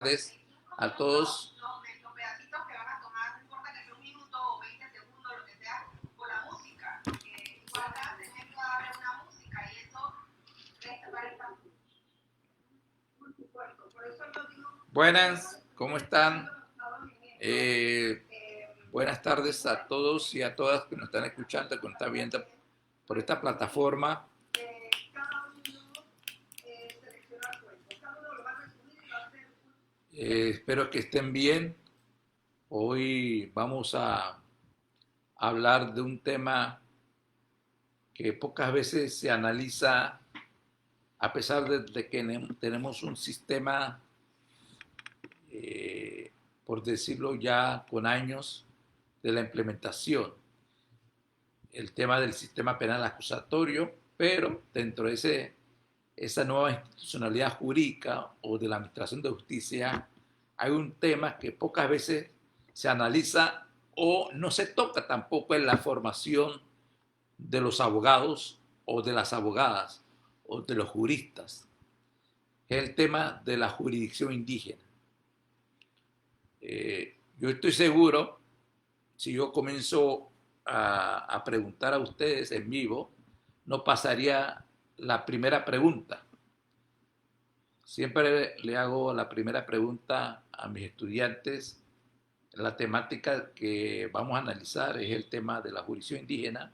Tardes a todos. Buenas, ¿cómo están? Eh, Buenas tardes a todos y a todas que nos están escuchando, que nos están viendo por esta plataforma. Espero que estén bien. Hoy vamos a hablar de un tema que pocas veces se analiza, a pesar de que tenemos un sistema, por decirlo ya, con años de la implementación. El tema del sistema penal acusatorio, pero dentro de esa nueva institucionalidad jurídica o de la administración de justicia, hay un tema que pocas veces se analiza o no se toca tampoco en la formación de los abogados o de las abogadas o de los juristas. Es el tema de la jurisdicción indígena. Yo estoy seguro, si yo comienzo a preguntar a ustedes en vivo, no pasaría la primera pregunta. Siempre le hago la primera pregunta a mis estudiantes. La temática que vamos a analizar es el tema de la jurisdicción indígena.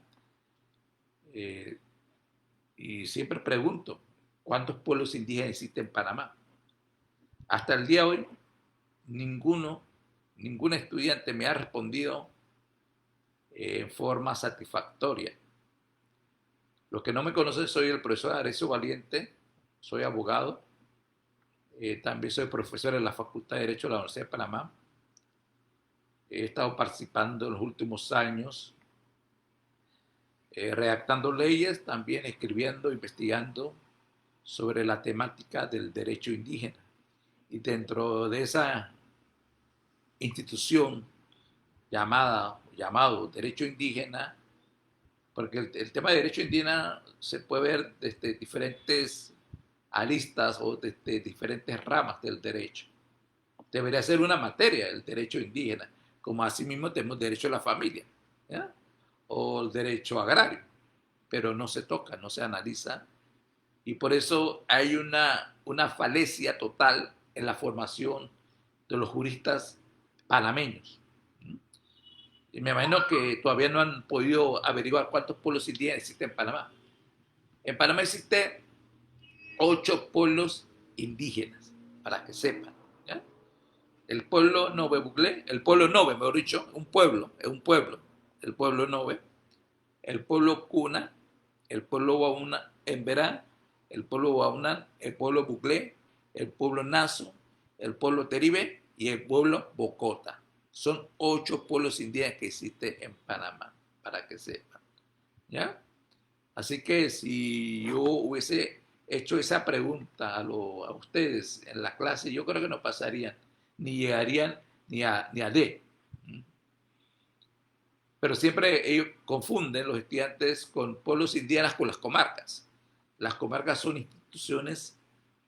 Y siempre pregunto, ¿cuántos pueblos indígenas existen en Panamá? Hasta el día de hoy, ningún estudiante me ha respondido en forma satisfactoria. Los que no me conocen, soy el profesor Arecio Valiente, soy abogado, también soy profesor en la Facultad de Derecho de la Universidad de Panamá. He estado participando en los últimos años, redactando leyes, también escribiendo, investigando sobre la temática del derecho indígena. Y dentro de esa institución llamado derecho indígena, porque el tema de derecho indígena se puede ver desde diferentes aristas o desde diferentes ramas del derecho. Debería ser una materia el derecho indígena, como asimismo tenemos derecho a la familia, ¿ya? O el derecho agrario, pero no se toca, no se analiza, y por eso hay una falencia total en la formación de los juristas panameños. Y me imagino que todavía no han podido averiguar cuántos pueblos indígenas existen en Panamá. En Panamá existen 8 pueblos indígenas, para que sepan, ¿ya? El pueblo Nove Buglé, el pueblo Nove, mejor dicho, es un pueblo, el pueblo Nove, el pueblo Cuna, el pueblo Bauna Emberá, el pueblo Baunán, el pueblo Buglé, el pueblo Nazo, el pueblo Teribe y el pueblo Bocota. Son 8 pueblos indígenas que existen en Panamá, para que sepan, ¿ya? Así que si yo hubiese hecho esa pregunta a ustedes en la clase, yo creo que no pasarían, ni llegarían ni a D. Pero siempre ellos confunden los estudiantes con pueblos indígenas con las comarcas. Las comarcas son instituciones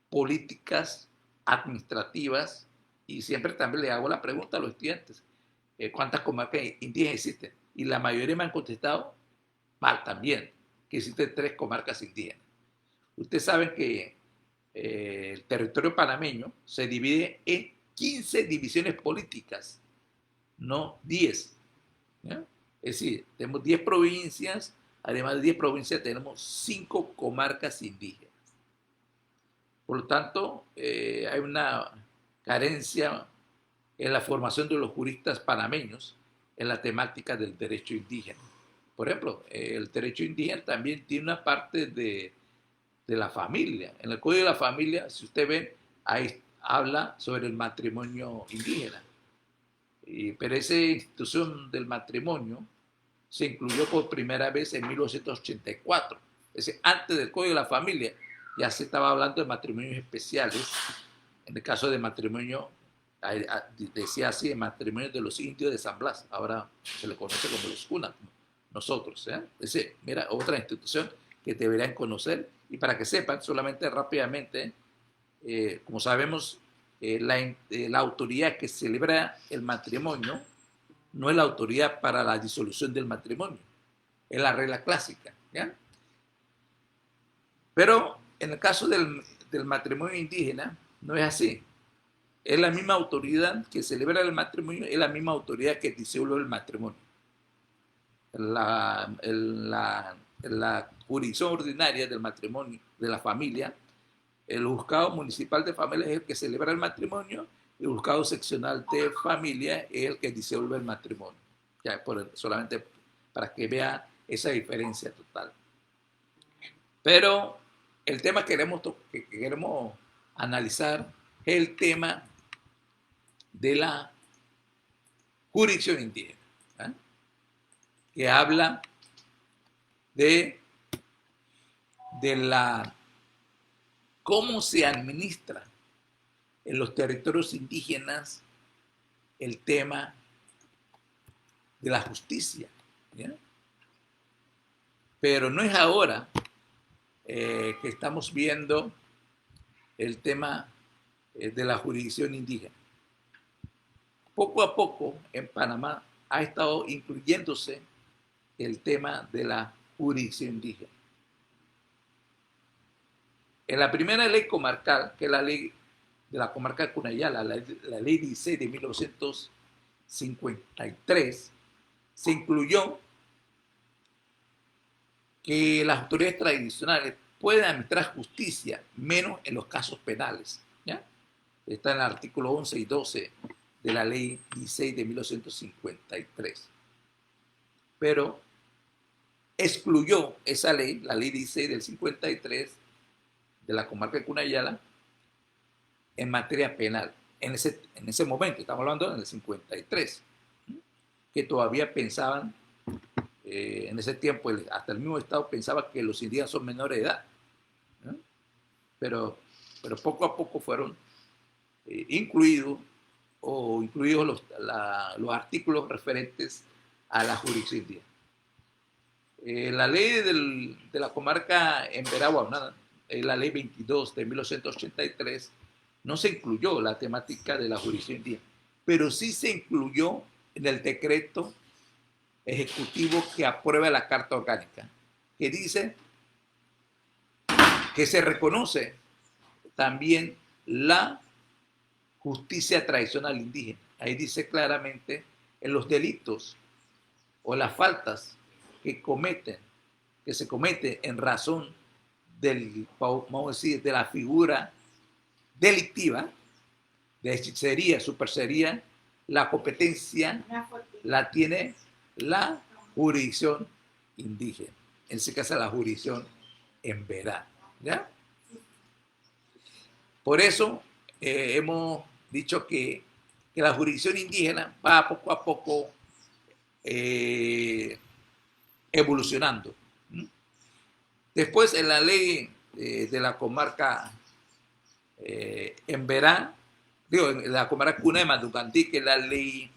políticas, administrativas, y siempre también le hago la pregunta a los estudiantes, ¿cuántas comarcas indígenas existen? Y la mayoría me han contestado mal también, que existen 3 comarcas indígenas. Ustedes saben que el territorio panameño se divide en 15 divisiones políticas, no 10. ¿Ya? Es decir, tenemos 10 provincias, además de 10 provincias tenemos 5 comarcas indígenas. Por lo tanto, hay una carencia en la formación de los juristas panameños en la temática del derecho indígena. Por ejemplo, el derecho indígena también tiene una parte de la familia. En el Código de la Familia, si usted ve, ahí habla sobre el matrimonio indígena. Pero esa institución del matrimonio se incluyó por primera vez en 1984. Es decir, antes del Código de la Familia ya se estaba hablando de matrimonios especiales. En el caso de matrimonio, decía así, el matrimonio de los indios de San Blas. Ahora se le conoce como los cunas, nosotros. Es decir, mira, otra institución que deberían conocer. Y para que sepan, solamente rápidamente, como sabemos, la autoridad que celebra el matrimonio no es la autoridad para la disolución del matrimonio, es la regla clásica, ¿ya? Pero en el caso del matrimonio indígena no es así. Es la misma autoridad que celebra el matrimonio, es la misma autoridad que disuelve el matrimonio. La jurisdicción ordinaria del matrimonio, de la familia, el juzgado municipal de familia es el que celebra el matrimonio, y el juzgado seccional de familia es el que disuelve el matrimonio. Ya, solamente para que vea esa diferencia total. Pero el tema que queremos analizar es el tema de la jurisdicción indígena, ¿eh? Que habla de cómo se administra en los territorios indígenas el tema de la justicia, ¿ya? Pero no es ahora que estamos viendo el tema de la jurisdicción indígena. Poco a poco en Panamá ha estado incluyéndose el tema de la jurisdicción indígena. En la primera ley comarcal, que es la ley de la comarca de Cunayala, la ley 16 de 1953, se incluyó que las autoridades tradicionales pueden administrar justicia, menos en los casos penales, ¿ya? Está en el artículo 11 y 12 de la ley 16 de 1953. Pero excluyó esa ley, la ley 16 del 53, de la comarca de Cunayala, en materia penal. En ese momento, estamos hablando en el 53, que todavía pensaban, en ese tiempo, hasta el mismo Estado pensaba que los indígenas son menores de edad, ¿no? Pero poco a poco fueron incluidos los artículos referentes a la jurisdicción indígena. La ley de la comarca en Veragua, la ley 22 de 1983, no se incluyó la temática de la jurisdicción indígena, pero sí se incluyó en el decreto ejecutivo que aprueba la Carta Orgánica, que dice que se reconoce también la justicia tradicional indígena. Ahí dice claramente en los delitos o las faltas que se cometen en razón vamos a decir, de la figura delictiva, de hechicería, superchería, la competencia la tiene la jurisdicción indígena. En ese caso, la jurisdicción en Verá, ¿ya? Por eso hemos dicho que la jurisdicción indígena va poco a poco evolucionando. Después, en la ley de la comarca en Verá, en la comarca Cunema, Ducantí, que es la ley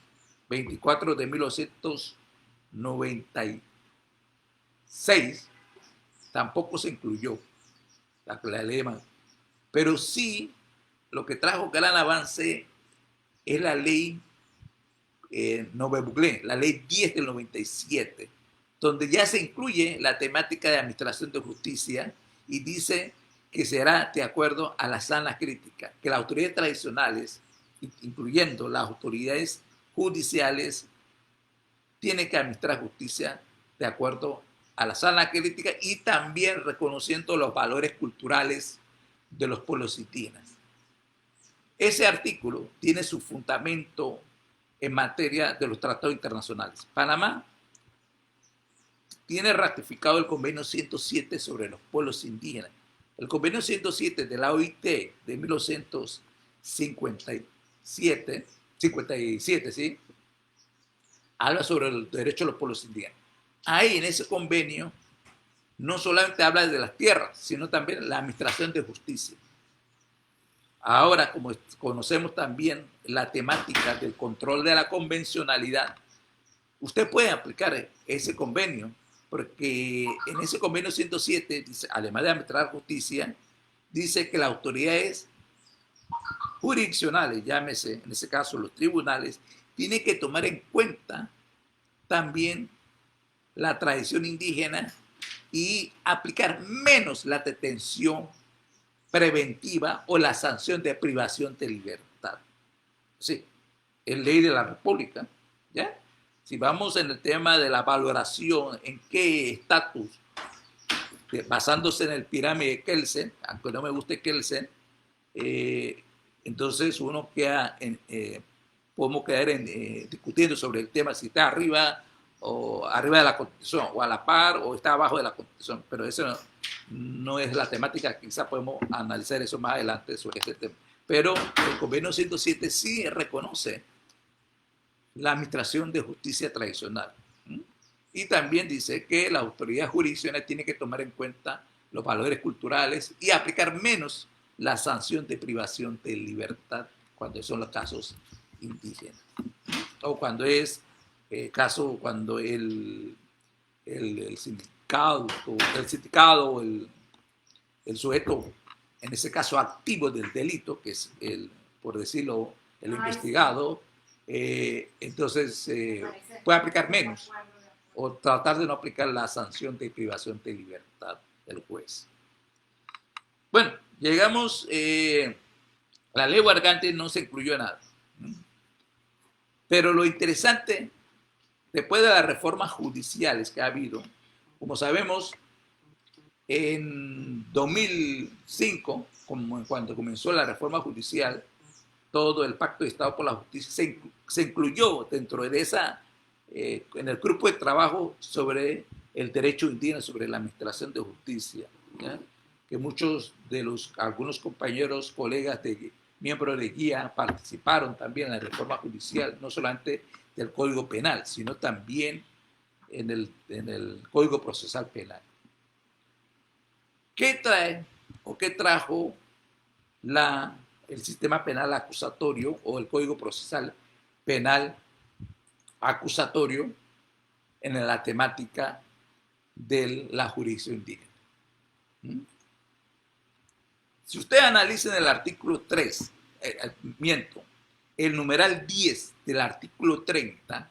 24 de 1996, tampoco se incluyó la ley, pero sí lo que trajo gran avance es la ley Nové Buglé, la ley 10 del 97, donde ya se incluye la temática de administración de justicia y dice que será de acuerdo a la sana crítica, que las autoridades tradicionales, incluyendo las autoridades judiciales, tienen que administrar justicia de acuerdo a la sana crítica y también reconociendo los valores culturales de los pueblos indígenas. Ese artículo tiene su fundamento en materia de los tratados internacionales. Panamá tiene ratificado el convenio 107 sobre los pueblos indígenas. El convenio 107 de la OIT de 1957, ¿sí? Habla sobre el derecho de los pueblos indígenas. Ahí en ese convenio no solamente habla de las tierras, sino también la administración de justicia. Ahora, como conocemos también la temática del control de la convencionalidad, usted puede aplicar ese convenio, porque en ese convenio 107, dice, además de administrar justicia, dice que las autoridades jurisdiccionales, llámese en ese caso los tribunales, tienen que tomar en cuenta también la tradición indígena y aplicar menos la detención preventiva o la sanción de privación de libertad. Sí, es ley de la República, ¿ya? Si vamos en el tema de la valoración, en qué estatus, basándose en el pirámide de Kelsen, aunque no me guste Kelsen, entonces uno queda podemos quedar discutiendo sobre el tema si está arriba o arriba de la Constitución, o a la par, o está abajo de la Constitución, pero eso no es la temática, quizás podemos analizar eso más adelante sobre este tema. Pero el convenio 107 sí reconoce la administración de justicia tradicional. Y también dice que la autoridad jurisdiccional tiene que tomar en cuenta los valores culturales y aplicar menos la sanción de privación de libertad cuando son los casos indígenas. O cuando es cuando el sindicato o el sujeto, en ese caso activo del delito, que es por decirlo, el investigado, entonces puede aplicar menos o tratar de no aplicar la sanción de privación de libertad del juez. Bueno, llegamos, la ley Wargante no se incluyó nada. Pero lo interesante, después de las reformas judiciales que ha habido, como sabemos, en 2005, cuando comenzó la reforma judicial, todo el Pacto de Estado por la Justicia se incluyó dentro de en el grupo de trabajo sobre el derecho indígena, sobre la administración de justicia, ¿ya? Que muchos de algunos compañeros, colegas miembros de guía participaron también en la reforma judicial, no solamente del Código Penal, sino también en el Código Procesal Penal. ¿Qué trae o qué trajo el sistema penal acusatorio o el Código Procesal Penal acusatorio en la temática de la jurisdicción indígena? Si usted analiza en el artículo 3, el numeral 10 del artículo 30,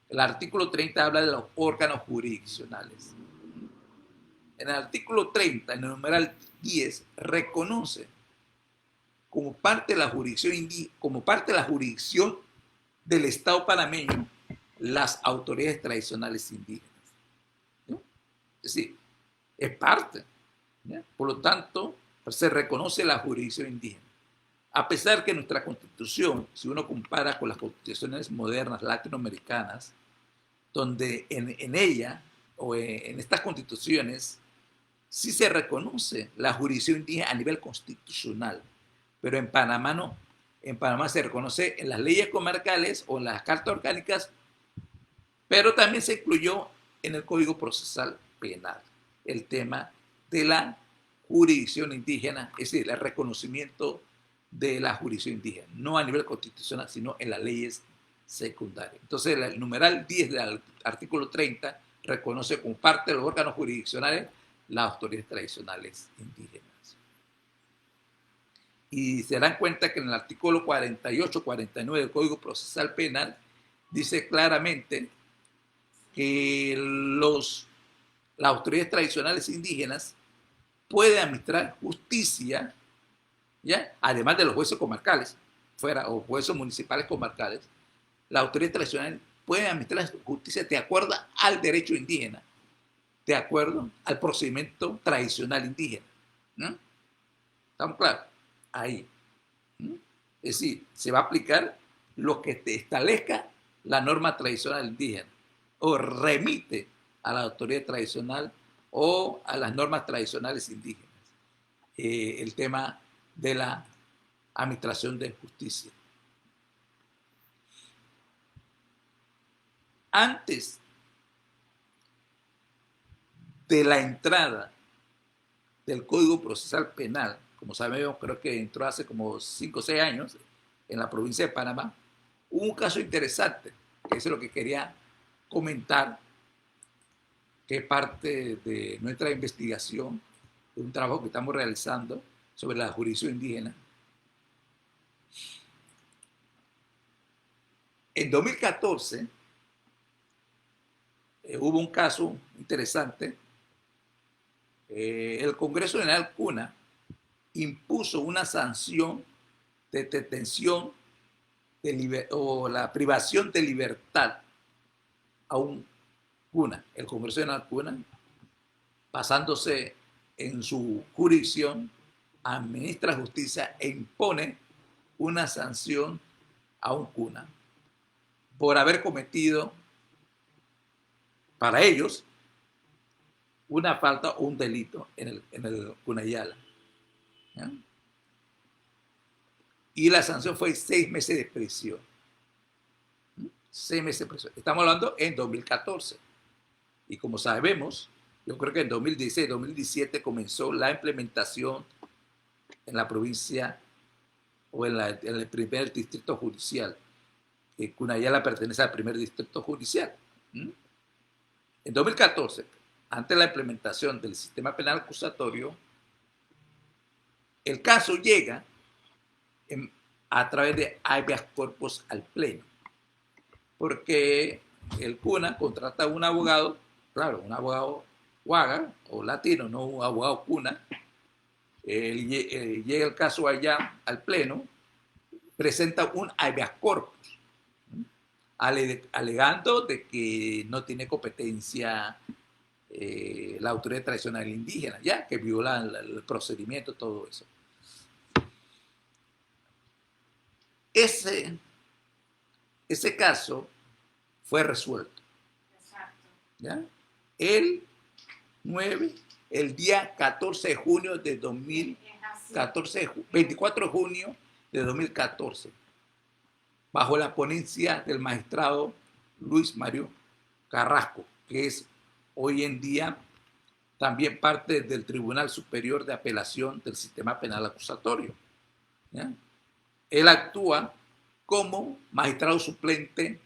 el artículo 30 habla de los órganos jurisdiccionales. En el artículo 30, en el numeral 10, reconoce como parte de la jurisdicción del Estado panameño las autoridades tradicionales indígenas, ¿no? Es decir, es parte, ¿ya? Por lo tanto, se reconoce la jurisdicción indígena. A pesar que nuestra Constitución, si uno compara con las constituciones modernas latinoamericanas, donde en ella o en estas constituciones sí se reconoce la jurisdicción indígena a nivel constitucional, pero en Panamá no. En Panamá se reconoce en las leyes comarcales o en las cartas orgánicas, pero también se incluyó en el Código Procesal Penal el tema de la jurisdicción indígena, es decir, el reconocimiento de la jurisdicción indígena, no a nivel constitucional, sino en las leyes secundarias. Entonces, el numeral 10 del artículo 30 reconoce como parte de los órganos jurisdiccionales las autoridades tradicionales indígenas. Y se dan cuenta que en el artículo 48-49 del Código Procesal Penal dice claramente que las autoridades tradicionales indígenas pueden administrar justicia, ¿ya? Además de los jueces comarcales, o jueces municipales comarcales, las autoridades tradicionales pueden administrar justicia de acuerdo al derecho indígena, de acuerdo al procedimiento tradicional indígena, ¿no? ¿Estamos claros? Ahí. Es decir, se va a aplicar lo que te establezca la norma tradicional indígena o remite a la autoridad tradicional o a las normas tradicionales indígenas. El tema de la administración de justicia. Antes de la entrada del Código Procesal Penal, como sabemos, creo que entró hace como 5 o 6 años en la provincia de Panamá, hubo un caso interesante, que es lo que quería comentar, que es parte de nuestra investigación, de un trabajo que estamos realizando sobre la jurisdicción indígena. En 2014 hubo un caso interesante. El Congreso General Cuna impuso una sanción de detención o la privación de libertad a un Cuna, el Congreso General Cuna, basándose en su jurisdicción, administra justicia e impone una sanción a un Cuna por haber cometido, para ellos, una falta o un delito en el Cunayala. ¿Ya? Y la sanción fue 6 meses de prisión. 6 meses de prisión. Estamos hablando en 2014. Y como sabemos, yo creo que en 2016, 2017 comenzó la implementación en la provincia o en el primer distrito judicial. Cunayala pertenece al primer distrito judicial. En 2014, ante la implementación del sistema penal acusatorio, el caso llega a través de habeas corpus al Pleno, porque el Cuna contrata a un abogado, claro, un abogado Waga o latino, no un abogado Cuna. Llega el caso allá al Pleno, presenta un habeas corpus, alegando de que no tiene competencia la autoridad tradicional indígena, ya que viola el procedimiento, todo eso. Ese caso fue resuelto. Exacto. ¿Ya? El día 14 de junio de 24 de junio de 2014, bajo la ponencia del magistrado Luis Mario Carrasco, que es hoy en día también parte del Tribunal Superior de Apelación del Sistema Penal Acusatorio. ¿Ya? Él actúa como magistrado suplente,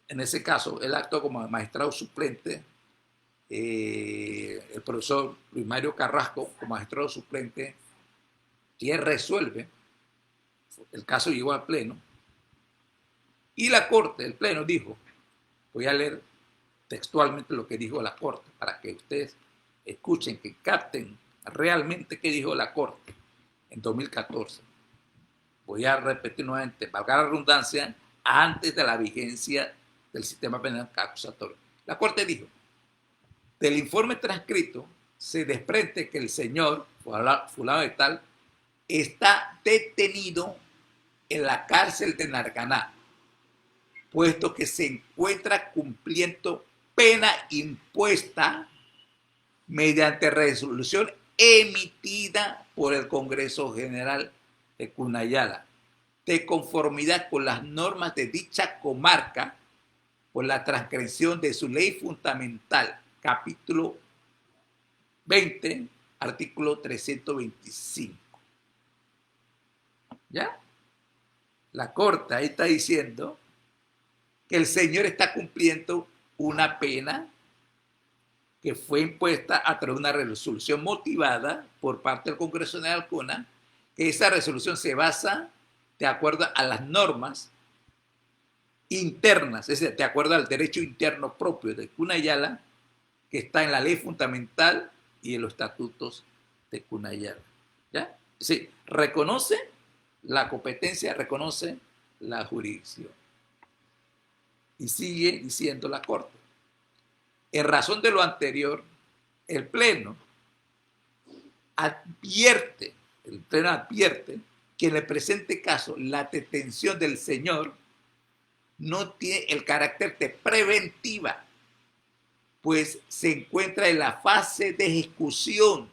en ese caso, él actúa como magistrado suplente, el profesor Luis Mario Carrasco, como magistrado suplente, y él resuelve, el caso llegó al Pleno, y la Corte, el Pleno dijo, voy a leer textualmente lo que dijo la Corte, para que ustedes escuchen, que capten realmente qué dijo la Corte en 2014. Voy a repetir nuevamente, valga la redundancia, antes de la vigencia del sistema penal acusatorio. La Corte dijo, del informe transcrito se desprende que el señor, fulano de tal, está detenido en la cárcel de Narganá, puesto que se encuentra cumpliendo pena impuesta mediante resolución emitida por el Congreso General de Cunayala, de conformidad con las normas de dicha comarca, por la transgresión de su ley fundamental, capítulo 20, artículo 325. ¿Ya? La Corte ahí está diciendo que el señor está cumpliendo una pena que fue impuesta a través de una resolución motivada por parte del Congreso General Cuna, que esa resolución se basa de acuerdo a las normas internas, es decir, de acuerdo al derecho interno propio de Cunayala, que está en la ley fundamental y en los estatutos de Cunayala. ¿Ya? Sí, reconoce la competencia, reconoce la jurisdicción. Y sigue diciendo la Corte. En razón de lo anterior, el Pleno advierte que en el presente caso la detención del señor no tiene el carácter de preventiva, pues se encuentra en la fase de ejecución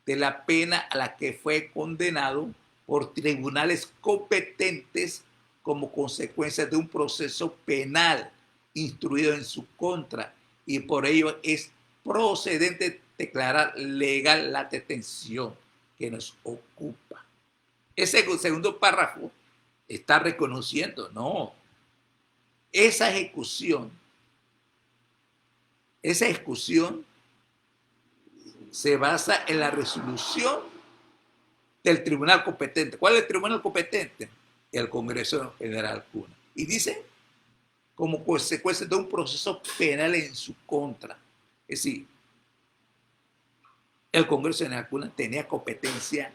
de la pena a la que fue condenado por tribunales competentes como consecuencia de un proceso penal instruido en su contra, y por ello es procedente declarar legal la detención que nos ocupa. Ese segundo párrafo está reconociendo, no, esa ejecución se basa en la resolución del tribunal competente. ¿Cuál es el tribunal competente? El Congreso General Cuna. Y dice, como consecuencia de un proceso penal en su contra. Es decir, el Congreso de Nalcuna tenía competencia,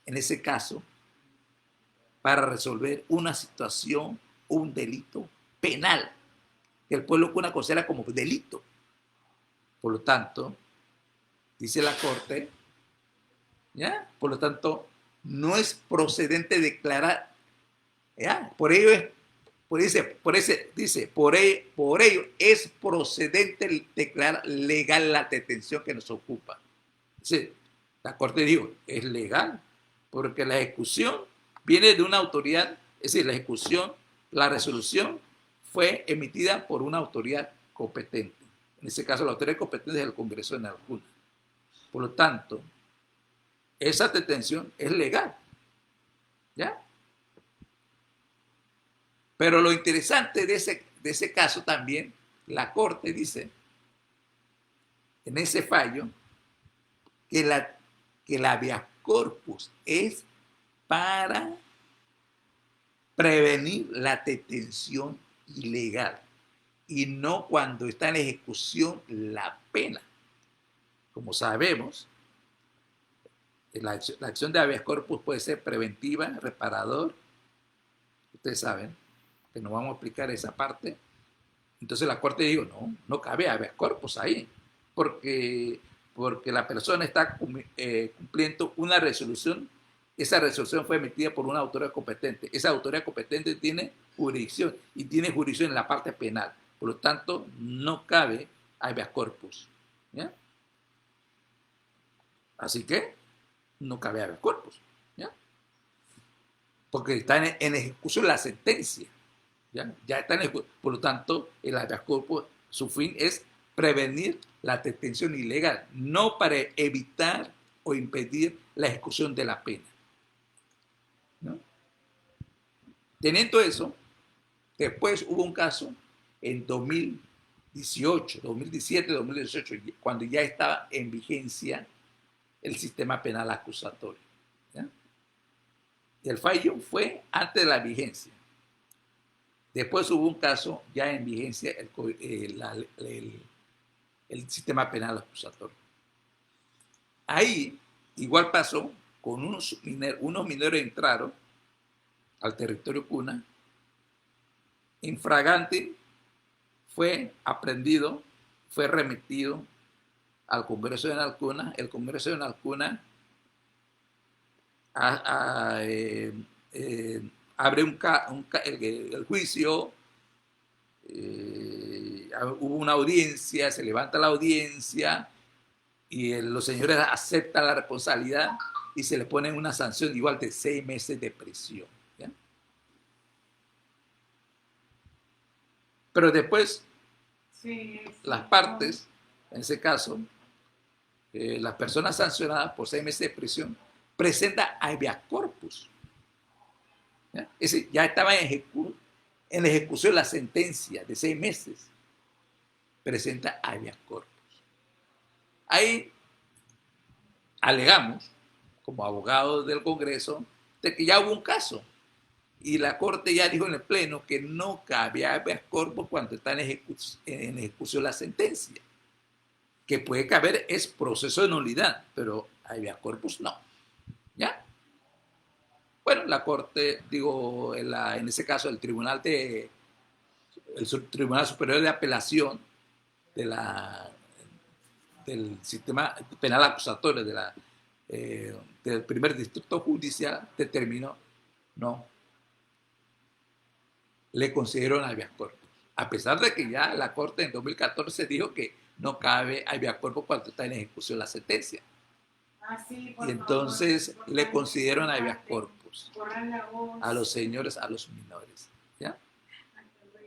en ese caso, para resolver una situación, un delito penal, que el pueblo cuna considera como delito. Por lo tanto, dice la Corte, ¿ya? Por lo tanto, no es procedente declarar, ¿ya? Por ello es, por ello es procedente declarar legal la detención que nos ocupa. Dice, la Corte dijo, es legal, porque la ejecución viene de una autoridad, es decir, la ejecución, la resolución fue emitida por una autoridad competente. En ese caso, la autoridad competente es el Congreso de Nalcuna. Por lo tanto, esa detención es legal. ¿Ya? Pero lo interesante de ese caso también, la Corte dice, en ese fallo, que la habeas corpus es para prevenir la detención ilegal y no cuando está en ejecución la pena. Como sabemos, la acción de habeas corpus puede ser preventiva, reparador. Ustedes saben que no vamos a explicar esa parte. Entonces la Corte dijo, no cabe habeas corpus ahí, porque la persona está cumpliendo una resolución. Esa resolución fue emitida por una autoridad competente. Esa autoridad competente tiene jurisdicción y tiene jurisdicción en la parte penal. Por lo tanto, no cabe habeas corpus. ¿Ya? Así que no cabe habeas corpus. ¿Ya? Porque está en ejecución la sentencia. Ya está en ejecución. Por lo tanto, el habeas corpus, su fin es prevenir la detención ilegal, no para evitar o impedir la ejecución de la pena. ¿No? Teniendo eso, después hubo un caso en 2018, 2017, 2018, cuando ya estaba en vigencia el sistema penal acusatorio. ¿Ya? Y el fallo fue antes de la vigencia. Después hubo un caso ya en vigencia el sistema penal acusatorio. Ahí igual pasó con unos mineros entraron al territorio cuna, infragante, fue aprendido, fue remitido al Congreso de Nalcuna. El Congreso de Nalcuna abre el juicio, hubo una audiencia, se levanta la audiencia y los señores aceptan la responsabilidad y se le pone una sanción igual de 6 meses de prisión. ¿Ya? Pero después, las partes, en ese caso, las personas sancionadas por 6 meses de prisión, presentan habeas corpus. ¿Ya? Es decir, ya estaba en ejecución la sentencia de 6 meses. Presenta habeas corpus. Ahí alegamos, como abogados del Congreso, de que ya hubo un caso. Y la Corte ya dijo en el Pleno que no cabe habeas corpus cuando está en ejecución la sentencia. Que puede caber es proceso de nulidad, pero habeas corpus no. ¿Ya? Bueno, la Corte, digo, en ese caso el Tribunal Superior de Apelación del sistema penal acusatorio del primer distrito judicial determinó, no, le concedieron habeas corpus. A pesar de que ya la Corte en 2014 dijo que no cabe habeas corpus cuando está en ejecución la sentencia. Y entonces le concedieron habeas corpus a los señores, a los menores. ¿Ya?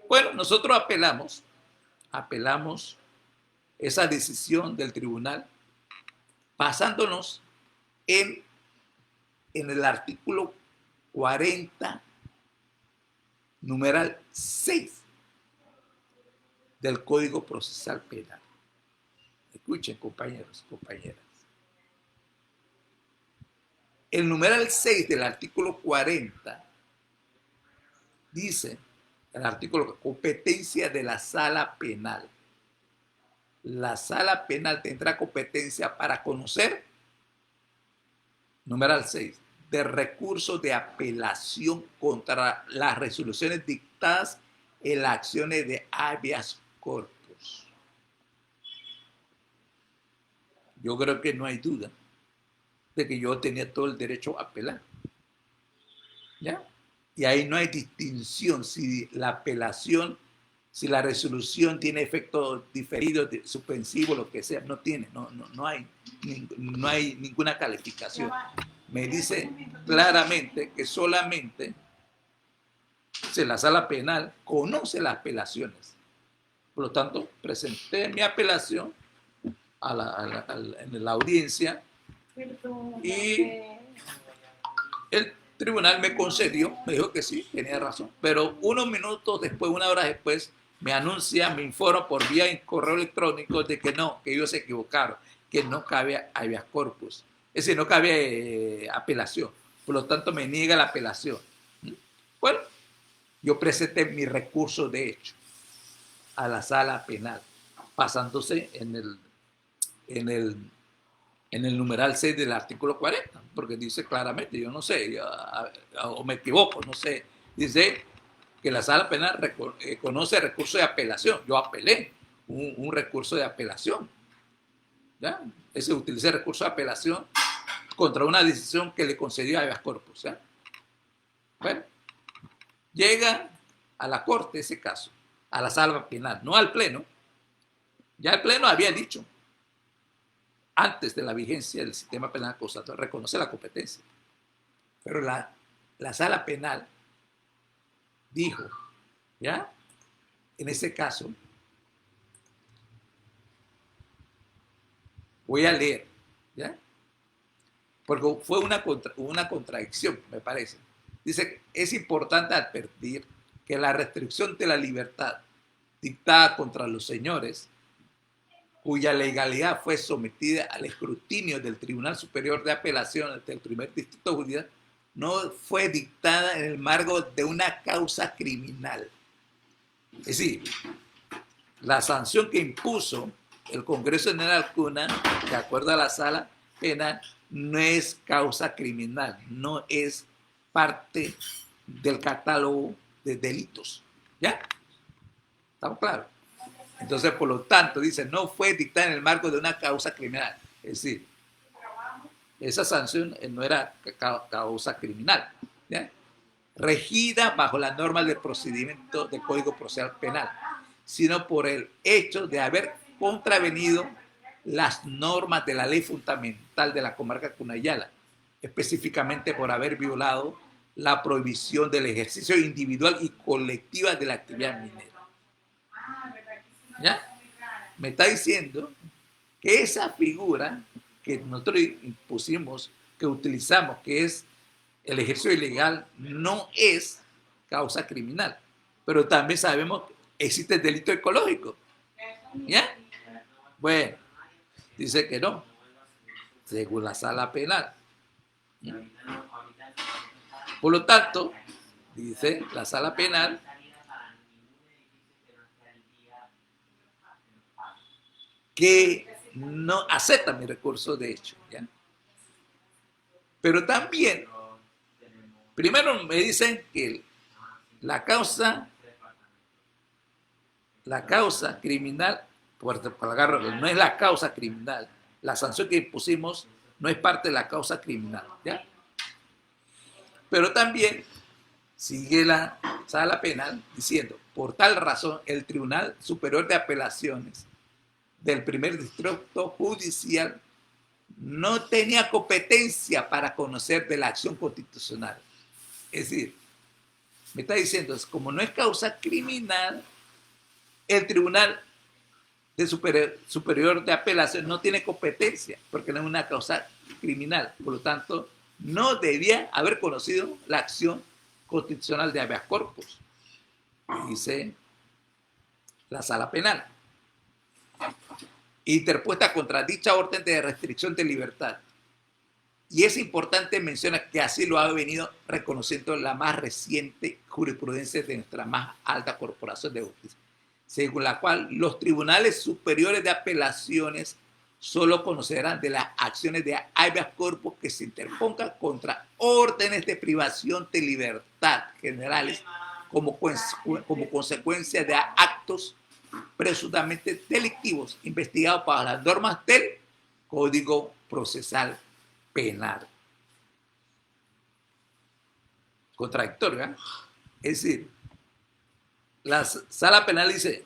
Bueno, nosotros apelamos esa decisión del tribunal basándonos en el artículo 40, numeral 6 del Código Procesal Penal. Escuchen, compañeros, compañeras. El numeral 6 del artículo 40 Dice el artículo, competencia de la sala penal. La sala penal tendrá competencia para conocer, numeral 6, de recursos de apelación contra las resoluciones dictadas en las acciones de habeas corpus. Yo creo que no hay duda de que yo tenía todo el derecho a apelar. ¿Ya? Y ahí no hay distinción si la apelación, si la resolución tiene efecto diferido, suspensivo, lo que sea, no tiene, no hay ninguna calificación. Me dice claramente que solamente si la sala penal conoce las apelaciones. Por lo tanto, presenté mi apelación en la audiencia y el tribunal me concedió, me dijo que sí, tenía razón, pero unos minutos después, una hora después, me anuncia, me informa por vía correo electrónico de que no, que ellos se equivocaron, que no cabe habeas corpus, es decir, no cabe apelación, por lo tanto me niega la apelación. Bueno, yo presenté mi recurso de hecho a la sala penal, basándose en el numeral 6 del artículo 40, porque dice claramente, yo no sé, o me equivoco, no sé, dice que la sala penal conoce recurso de apelación. Yo apelé un recurso de apelación. ¿Ya? Ese utilicé el recurso de apelación contra una decisión que le concedió a habeas corpus. ¿Ya? Bueno, llega a la corte ese caso, a la sala penal, no al pleno. Ya el pleno había dicho, antes de la vigencia del sistema penal acusatorio, reconoce la competencia. Pero la sala penal dijo, ¿ya? En ese caso, voy a leer, ¿ya? Porque fue una contradicción, me parece. Dice, es importante advertir que la restricción de la libertad dictada contra los señores, cuya legalidad fue sometida al escrutinio del Tribunal Superior de Apelaciones del Primer Distrito Judicial, no fue dictada en el marco de una causa criminal. Es decir, la sanción que impuso el Congreso General Cuna, de acuerdo a la sala penal, no es causa criminal, no es parte del catálogo de delitos. ¿Ya? ¿Estamos claros? Entonces, por lo tanto, dice, no fue dictada en el marco de una causa criminal. Es decir, esa sanción no era causa criminal, ¿ya? Regida bajo las normas del procedimiento del Código Procesal Penal, sino por el hecho de haber contravenido las normas de la ley fundamental de la comarca Cunayala, específicamente por haber violado la prohibición del ejercicio individual y colectiva de la actividad minera. ¿Ya? Me está diciendo que esa figura que nosotros impusimos, que utilizamos, que es el ejercicio ilegal, no es causa criminal. Pero también sabemos que existe el delito ecológico. ¿Ya? Bueno, dice que no, según la sala penal. Por lo tanto, dice la sala penal, que no acepta mi recurso de hecho. ¿Ya? Pero también, primero me dicen que la causa criminal, no es la causa criminal, la sanción que impusimos no es parte de la causa criminal. ¿Ya? Pero también sigue la sala penal diciendo, por tal razón, el Tribunal Superior de Apelaciones del Primer Distrito Judicial no tenía competencia para conocer de la acción constitucional. Es decir, me está diciendo, como no es causa criminal, el Tribunal Superior de Apelaciones no tiene competencia, porque no es una causa criminal. Por lo tanto, no debía haber conocido la acción constitucional de habeas corpus, dice la sala penal, interpuesta contra dicha orden de restricción de libertad, Y es importante mencionar que así lo ha venido reconociendo la más reciente jurisprudencia de nuestra más alta corporación de justicia, según la cual los tribunales superiores de apelaciones solo conocerán de las acciones de habeas corpus que se interpongan contra órdenes de privación de libertad generales como consecuencia de actos presuntamente delictivos investigados bajo las normas del Código Procesal Penal. Contradictorio, ¿eh? Es decir, la sala penal dice,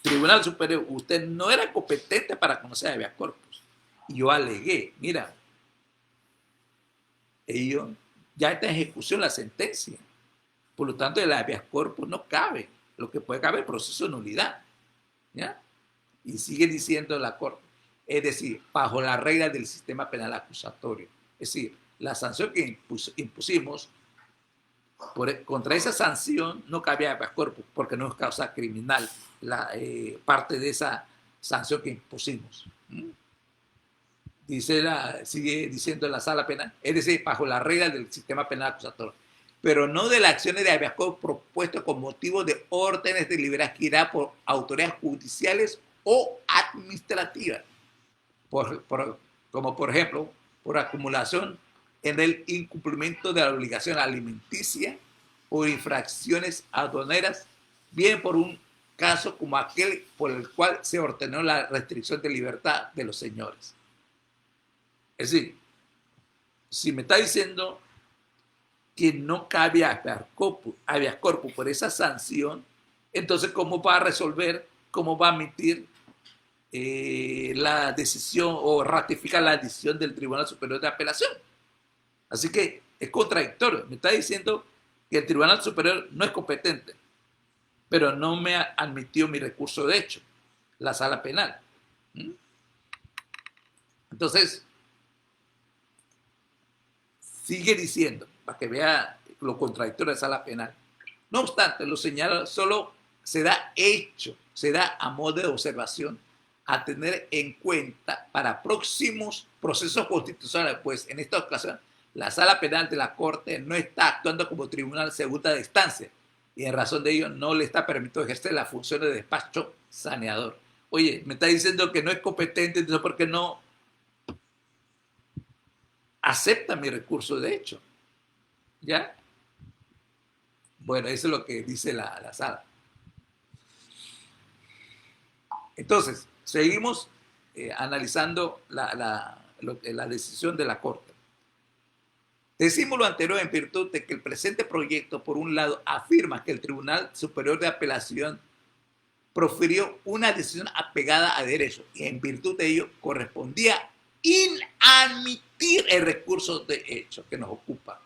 Tribunal Superior, usted no era competente para conocer habeas corpus. Y yo alegué, mira, ellos ya está en ejecución la sentencia. Por lo tanto, el habeas corpus no cabe. Lo que puede caber es proceso de nulidad. ¿Ya? Y sigue diciendo la Corte. Es decir, bajo la regla del sistema penal acusatorio. Es decir, la sanción que impusimos, contra esa sanción no cabía habeas corpus porque no es causa criminal parte de esa sanción que impusimos. Sigue diciendo la sala penal, es decir, bajo la regla del sistema penal acusatorio, pero no de las acciones de habeas corpus propuestas con motivo de órdenes de libertad que irá por autoridades judiciales o administrativas, como por ejemplo, por acumulación en el incumplimiento de la obligación alimenticia o infracciones aduaneras, bien por un caso como aquel por el cual se ordenó la restricción de libertad de los señores. Es decir, si me está diciendo que no cabe habeas corpus por esa sanción, entonces ¿cómo va a resolver, cómo va a emitir la decisión o ratificar la decisión del Tribunal Superior de Apelación? Así que es contradictorio. Me está diciendo que el Tribunal Superior no es competente, pero no me admitió mi recurso de hecho, la sala penal. Entonces, sigue diciendo, para que vea lo contradictorio de la sala penal. No obstante, lo señala, solo se da a modo de observación a tener en cuenta para próximos procesos constitucionales, pues en esta ocasión la sala penal de la Corte no está actuando como tribunal de segunda instancia y en razón de ello no le está permitido ejercer las funciones de despacho saneador. Oye, me está diciendo que no es competente, entonces ¿por qué no acepta mi recurso de hecho? ¿Ya? Bueno, eso es lo que dice la sala. Entonces, seguimos analizando la decisión de la Corte. Decimos lo anterior en virtud de que el presente proyecto, por un lado, afirma que el Tribunal Superior de Apelación profirió una decisión apegada a derecho y en virtud de ello correspondía inadmitir el recurso de hecho que nos ocupa.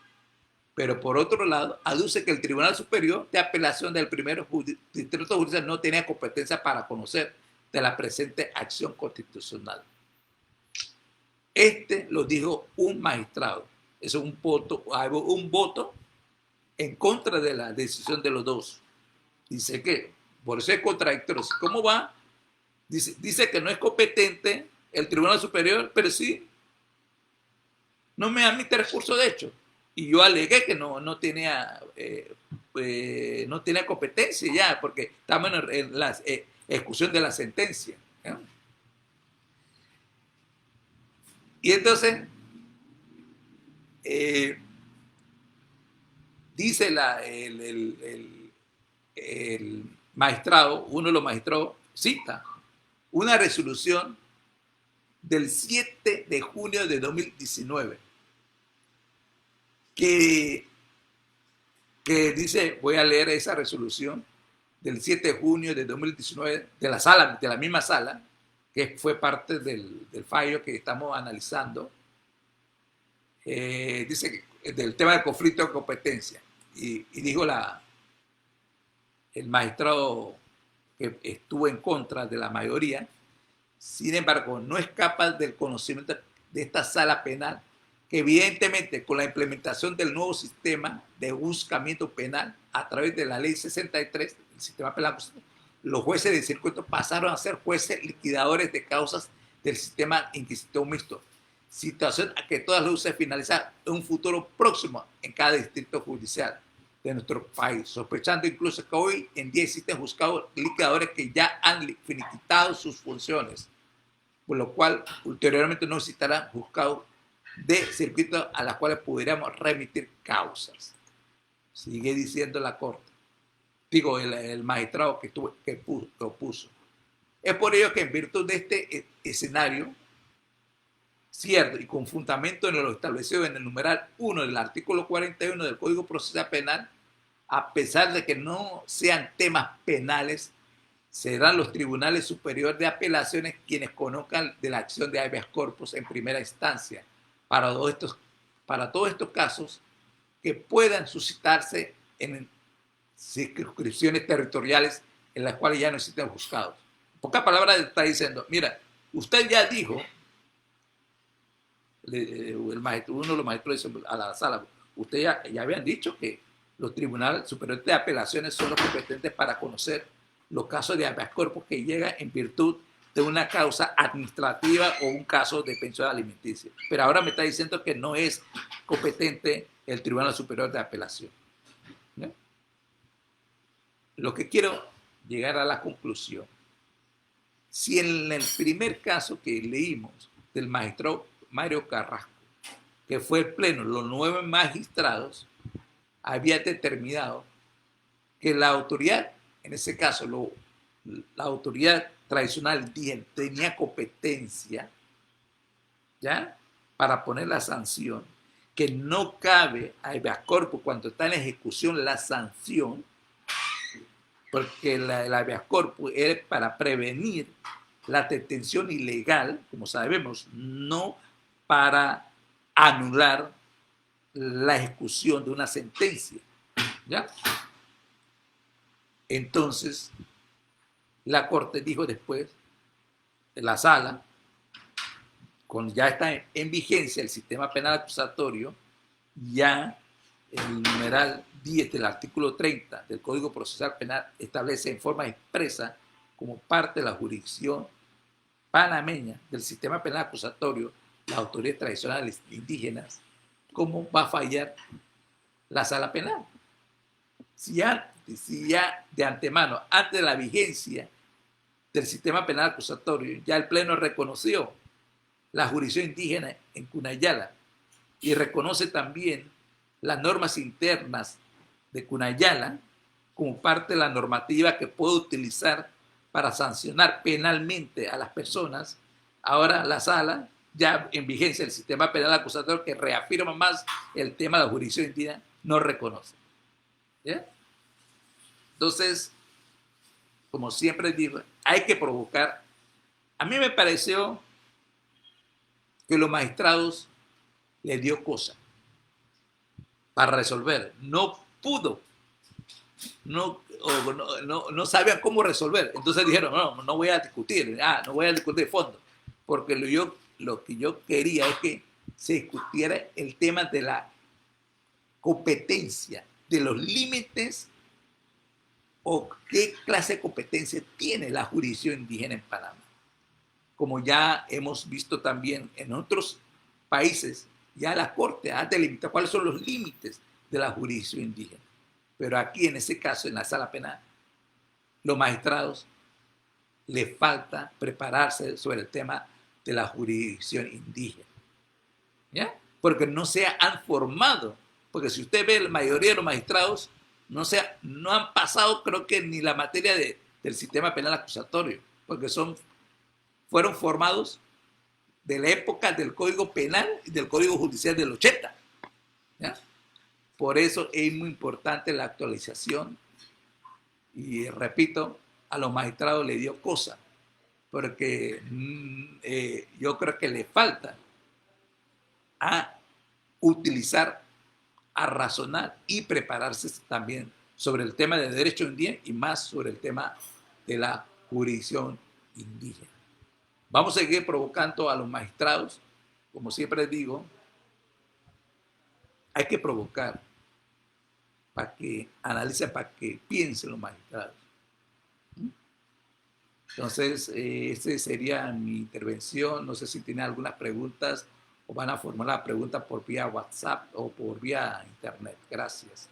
Pero por otro lado, aduce que el Tribunal Superior de Apelación del primer distrito judicial no tenía competencia para conocer de la presente acción constitucional. Este lo dijo un magistrado. Es un voto en contra de la decisión de los dos. Dice que, por eso es contradictorio. ¿Cómo va? Dice que no es competente el Tribunal Superior, pero sí no me admite recurso de hecho. Y yo alegué que no tenía competencia ya, porque estamos en la ejecución de la sentencia. ¿Eh? Y entonces, dice el magistrado, uno de los magistrados, cita una resolución del 7 de junio de 2019 que dice, voy a leer esa resolución del 7 de junio de 2019 de la misma sala, que fue parte del fallo que estamos analizando. Dice que, del tema del conflicto de competencia. Y dijo el magistrado que estuvo en contra de la mayoría, sin embargo, no escapa del conocimiento de esta sala penal que evidentemente con la implementación del nuevo sistema de juzgamiento penal a través de la ley 63, el sistema penal, los jueces de circuito pasaron a ser jueces liquidadores de causas del sistema inquisitorio mixto, situación a que todas luces finalizar en un futuro próximo en cada distrito judicial de nuestro país, sospechando incluso que hoy en día existen juzgados liquidadores que ya han finiquitado sus funciones, por lo cual ulteriormente no existirán juzgados de circuito a las cuales pudiéramos remitir causas. Sigue diciendo la Corte, digo, el magistrado que opuso. Es por ello que en virtud de este escenario, cierto y con fundamento en lo establecido en el numeral 1 del artículo 41 del Código Procesal Penal, a pesar de que no sean temas penales, serán los tribunales superiores de apelaciones quienes conozcan de la acción de habeas corpus en primera instancia para todos estos casos que puedan suscitarse en circunscripciones territoriales en las cuales ya no existen juzgados. En pocas palabras está diciendo, mira, usted ya dijo, el maestro, uno de los maestros dice a la sala, ustedes ya habían dicho que los tribunales superiores de apelaciones son los competentes para conocer los casos de habeas corpus que llegan en virtud de una causa administrativa o un caso de pensión alimenticia. Pero ahora me está diciendo que no es competente el Tribunal Superior de Apelación. ¿No? Lo que quiero llegar a la conclusión, si en el primer caso que leímos del magistrado Mario Carrasco, que fue el pleno, los 9 magistrados había determinado que la autoridad, en ese caso la autoridad tradicional tenía competencia, ¿ya?, para poner la sanción, que no cabe a habeas corpus cuando está en ejecución la sanción, porque el habeas corpus es para prevenir la detención ilegal, como sabemos, no para anular la ejecución de una sentencia, ¿ya? Entonces, la Corte dijo después, en la sala, cuando ya está en vigencia el sistema penal acusatorio, ya el numeral 10 del artículo 30 del Código Procesal Penal establece en forma expresa, como parte de la jurisdicción panameña del sistema penal acusatorio, las autoridades tradicionales indígenas, ¿cómo va a fallar la sala penal? Si ya de antemano, antes de la vigencia del sistema penal acusatorio, ya el Pleno reconoció la jurisdicción indígena en Cunayala y reconoce también las normas internas de Cunayala como parte de la normativa que puede utilizar para sancionar penalmente a las personas. Ahora la sala, ya en vigencia el sistema penal acusatorio que reafirma más el tema de la jurisdicción indígena, no reconoce. ¿Ya? Entonces, como siempre digo, hay que provocar. A mí me pareció que los magistrados les dio cosa para resolver. No pudo, no sabían cómo resolver. Entonces dijeron, no voy a discutir, no voy a discutir de fondo, porque lo que yo quería es que se discutiera el tema de la competencia, de los límites o qué clase de competencia tiene la jurisdicción indígena en Panamá. Como ya hemos visto también en otros países, ya la Corte ha delimitado cuáles son los límites de la jurisdicción indígena. Pero aquí, en ese caso, en la sala penal, los magistrados les falta prepararse sobre el tema de la jurisdicción indígena. ¿Ya? Porque no se han formado. Porque si usted ve, la mayoría de los magistrados no han pasado, creo que ni la materia del sistema penal acusatorio, porque fueron formados de la época del Código Penal y del Código Judicial del 80. ¿Ya? Por eso es muy importante la actualización y, repito, a los magistrados les dio cosa, porque yo creo que les falta a utilizar, a razonar y prepararse también sobre el tema de derecho indígena y más sobre el tema de la jurisdicción indígena. Vamos a seguir provocando a los magistrados, como siempre digo, hay que provocar para que analicen, para que piensen los magistrados. Entonces, esta sería mi intervención. No sé si tiene algunas preguntas o van a formular la pregunta por vía WhatsApp o por vía Internet. Gracias.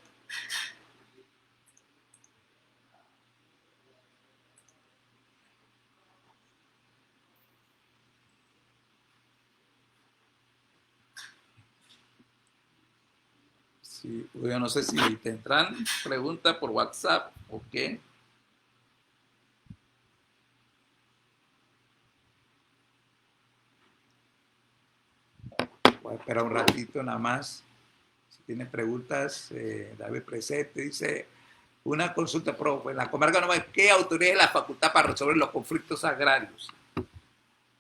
Sí, yo no sé si tendrán preguntas por WhatsApp o qué. Voy a esperar un ratito nada más. Si tiene preguntas, David presente. Dice, una consulta, en la comarca no hay ¿qué autoridad es la facultad para resolver los conflictos agrarios?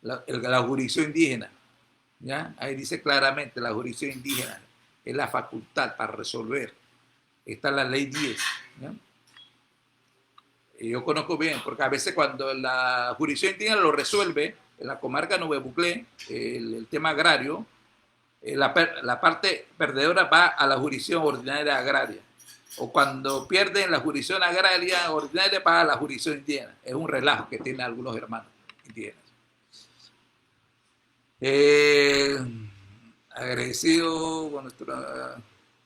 La jurisdicción indígena. ¿Ya? Ahí dice claramente, la jurisdicción indígena es la facultad para resolver. Está la ley 10. ¿Ya? Y yo conozco bien, porque a veces cuando la jurisdicción indígena lo resuelve, en la comarca Nueve Buclé, el tema agrario, la parte perdedora va a la jurisdicción ordinaria agraria. O cuando pierden la jurisdicción agraria ordinaria, va a la jurisdicción indígena. Es un relajo que tienen algunos hermanos indígenas. Eh, Agradecido con nuestro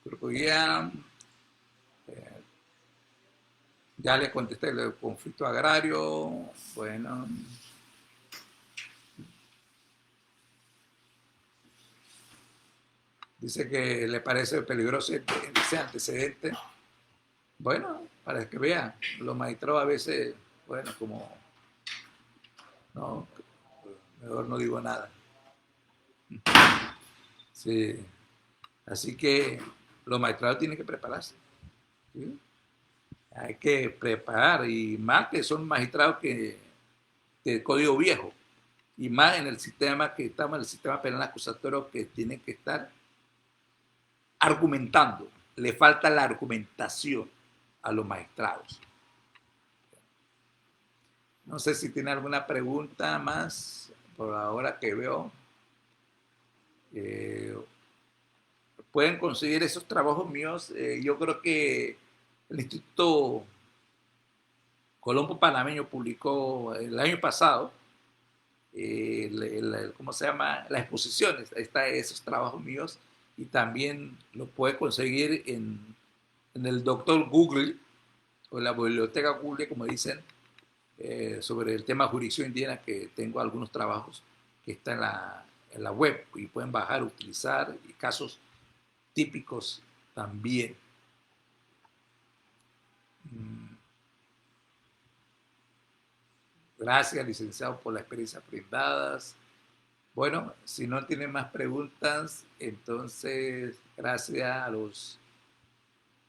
grupo guía. Ya le contesté el conflicto agrario. Bueno. Dice que le parece peligroso ese antecedente. Bueno, para que vean, los magistrados a veces, bueno, como, no, mejor no digo nada. Sí. Así que los magistrados tienen que prepararse. ¿Sí? Hay que preparar, y más que son magistrados que de código viejo, y más en el sistema que estamos, en el sistema penal acusatorio, que tienen que estar argumentando. Le falta la argumentación a los magistrados. No sé si tiene alguna pregunta más por ahora que veo. Pueden conseguir esos trabajos míos. Yo creo que el Instituto Colombo Panameño publicó el año pasado, ¿cómo se llama? Las exposiciones. Ahí están esos trabajos míos, y también lo puede conseguir en el doctor Google o en la biblioteca Google, como dicen, sobre el tema jurisdicción indígena, que tengo algunos trabajos que están en la web y pueden bajar, utilizar, y casos típicos también. Gracias, licenciado, por la experiencia brindadas. Bueno, si no tienen más preguntas, entonces gracias a los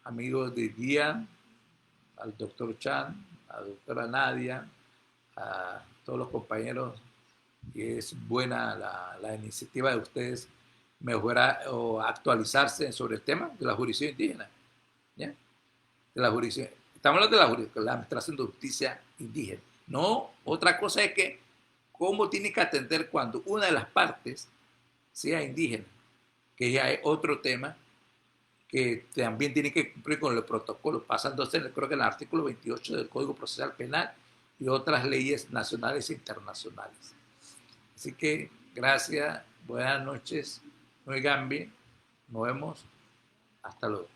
amigos de guía, al doctor Chan, a la doctora Nadia, a todos los compañeros. Y es buena la iniciativa de ustedes mejorar o actualizarse sobre el tema de la jurisdicción indígena. ¿Ya? De la jurisdicción. Estamos hablando de la administración de justicia indígena. No, otra cosa es que cómo tiene que atender cuando una de las partes sea indígena, que ya es otro tema que también tiene que cumplir con el protocolo, pasándose, creo que en el artículo 28 del Código Procesal Penal y otras leyes nacionales e internacionales. Así que gracias, buenas noches, muy Gambi, nos vemos, hasta luego.